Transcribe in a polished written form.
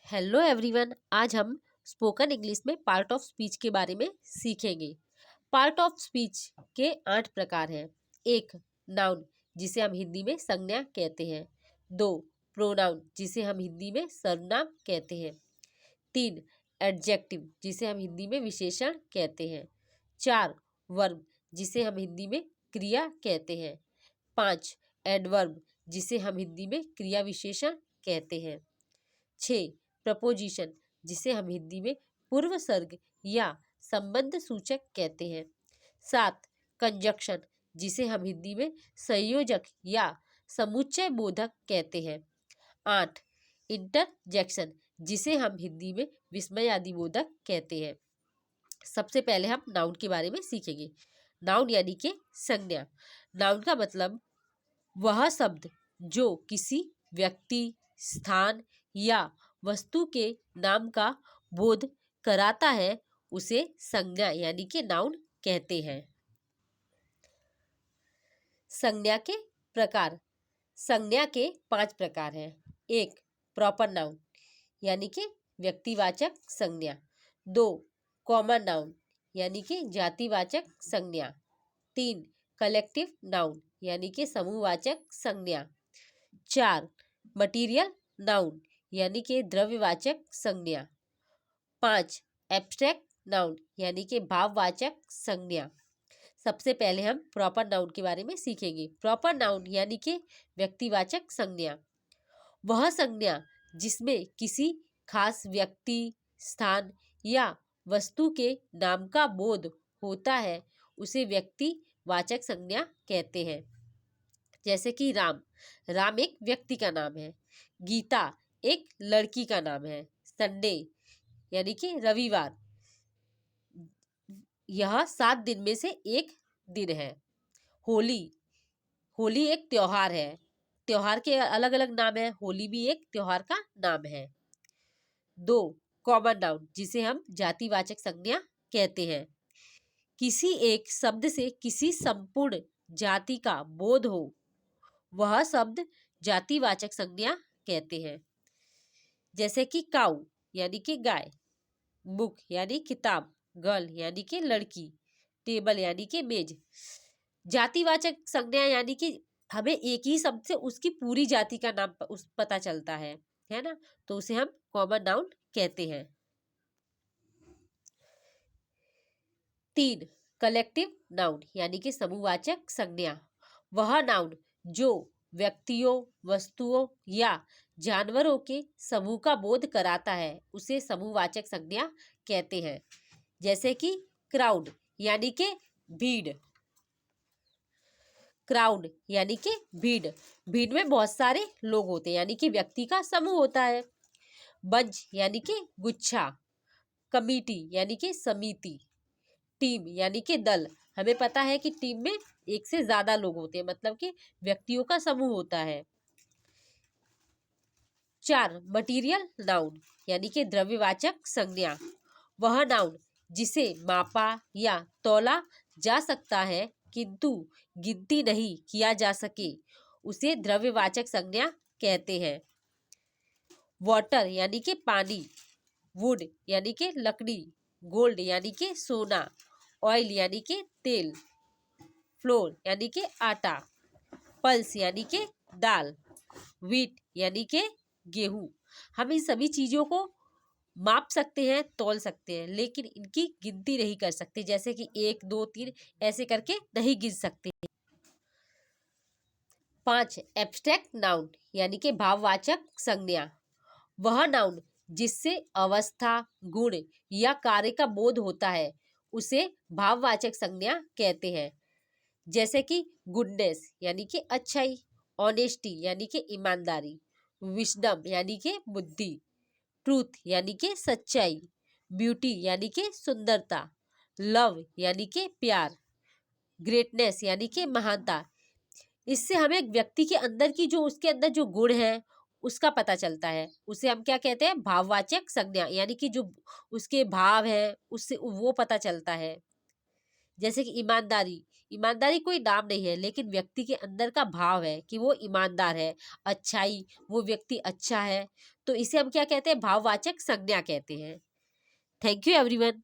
Hello everyone, आज हम spoken English में पार्ट ऑफ स्पीच के बारे में सीखेंगे। पार्ट ऑफ स्पीच के 8 प्रकार हैं। 1. नाउन, जिसे हम हिंदी में संज्ञा कहते हैं। 2. प्रोनाउन, जिसे हम हिंदी में सर्वनाम कहते हैं। 3. एडजेक्टिव, जिसे हम हिंदी में विशेषण कहते हैं। 4. वर्ब, जिसे हम हिंदी में क्रिया कहते हैं। 5. एडवर्ब, जिसे हम हिंदी में क्रिया विशेषण कहते हैं। 6. प्रपोजिशन, जिसे हम हिंदी में पूर्व सर्ग या संबंध सूचक कहते हैं। 7. कंजक्शन, जिसे हम हिंदी में संयोजक या समुच्चय बोधक कहते हैं। 8. इंटरजेक्शन, जिसे हम हिंदी में विस्मयादि बोधक कहते हैं। सबसे पहले हम नाउन के बारे में सीखेंगे। नाउन यानी कि संज्ञा। नाउन का मतलब वह शब्द जो किसी व्यक्ति, स्थान या वस्तु के नाम का बोध कराता है, उसे संज्ञा यानी कि नाउन कहते हैं। संज्ञा के प्रकार। संज्ञा के 5 प्रकार हैं। 1. प्रॉपर नाउन यानी कि व्यक्तिवाचक संज्ञा। 2. कॉमन नाउन यानी कि जातिवाचक संज्ञा। 3. कलेक्टिव नाउन यानी कि समूहवाचक संज्ञा। 4. मटीरियल नाउन यानी कि द्रव्यवाचक संज्ञा। 5. एब्स्ट्रैक्ट नाउन यानी कि भाववाचक संज्ञा। सबसे पहले हम प्रॉपर नाउन के बारे में सीखेंगे। प्रॉपर नाउन यानी कि व्यक्तिवाचक संज्ञा वह संज्ञा जिसमें किसी खास व्यक्ति, स्थान या वस्तु के नाम का बोध होता है, उसे व्यक्तिवाचक संज्ञा कहते हैं। जैसे कि राम, राम एक व्यक्ति का नाम है। गीता एक लड़की का नाम है। संडे यानी कि रविवार, यह 7 दिन में से एक दिन है। होली, होली एक त्योहार है। त्योहार के अलग अलग नाम है, होली भी एक त्योहार का नाम है। 2. कॉमन नाउन, जिसे हम जातिवाचक संज्ञा कहते हैं। किसी एक शब्द से किसी संपूर्ण जाति का बोध हो, वह शब्द जातिवाचक संज्ञा कहते हैं। जैसे कि काऊ यानी कि गाय, बुक यानी किताब, गर्ल यानी कि लड़की, टेबल यानी कि मेज। जातिवाचक संज्ञा यानी कि हमें एक ही शब्द से उसकी पूरी जाति का नाम पता चलता है ना, तो उसे हम कॉमन नाउन कहते हैं। 3. कलेक्टिव नाउन यानी कि समूहवाचक संज्ञा वह नाउन जो व्यक्तियों, वस्तुओं या जानवरों के समूह का बोध कराता है, उसे समूहवाचक संज्ञा कहते हैं। जैसे कि क्राउड यानी कि भीड़, क्राउड यानी कि भीड़, भीड़ में बहुत सारे लोग होते हैं यानी कि व्यक्ति का समूह होता है। बंच यानी कि गुच्छा, कमिटी यानी कि समिति, टीम यानी कि दल। हमें पता है कि टीम में एक से ज्यादा लोग होते हैं, मतलब कि व्यक्तियों का समूह होता है। 4. मटीरियल नाउन यानी कि द्रव्यवाचक संज्ञा वह नाउन जिसे मापा या तौला जा सकता है किंतु गिनती नहीं किया जा सके, उसे द्रव्यवाचक संज्ञा कहते हैं। वाटर यानी कि पानी, वुड यानी कि लकड़ी, गोल्ड यानी कि सोना, ऑयल यानी कि तेल, फ्लोर यानी कि आटा, पल्स यानी कि दाल, व्हीट यानी कि गेहूं। हम इन सभी चीजों को माप सकते हैं, तौल सकते हैं, लेकिन इनकी गिनती नहीं कर सकते। जैसे कि 1, 2, 3 ऐसे करके नहीं गिन सकते। 5. एब्स्ट्रैक्ट नाउन यानी कि भाववाचक संज्ञा वह नाउन जिससे अवस्था, गुण या कार्य का बोध होता है, उसे भाववाचक संज्ञा कहते हैं। जैसे कि गुडनेस यानी कि अच्छाई, ऑनेस्टी यानी कि ईमानदारी, विजडम यानी कि बुद्धि, ट्रूथ यानी कि सच्चाई, ब्यूटी यानी कि सुंदरता, लव यानी कि प्यार, ग्रेटनेस यानी कि महानता। इससे हमें एक व्यक्ति के अंदर की जो उसके अंदर जो गुण है उसका पता चलता है, उसे हम क्या कहते हैं, भाववाचक संज्ञा, यानी कि जो उसके भाव है उससे वो पता चलता है। जैसे कि ईमानदारी, ईमानदारी कोई नाम नहीं है, लेकिन व्यक्ति के अंदर का भाव है कि वो ईमानदार है। अच्छाई, वो व्यक्ति अच्छा है, तो इसे हम क्या कहते हैं? भाववाचक संज्ञा कहते हैं। Thank you everyone.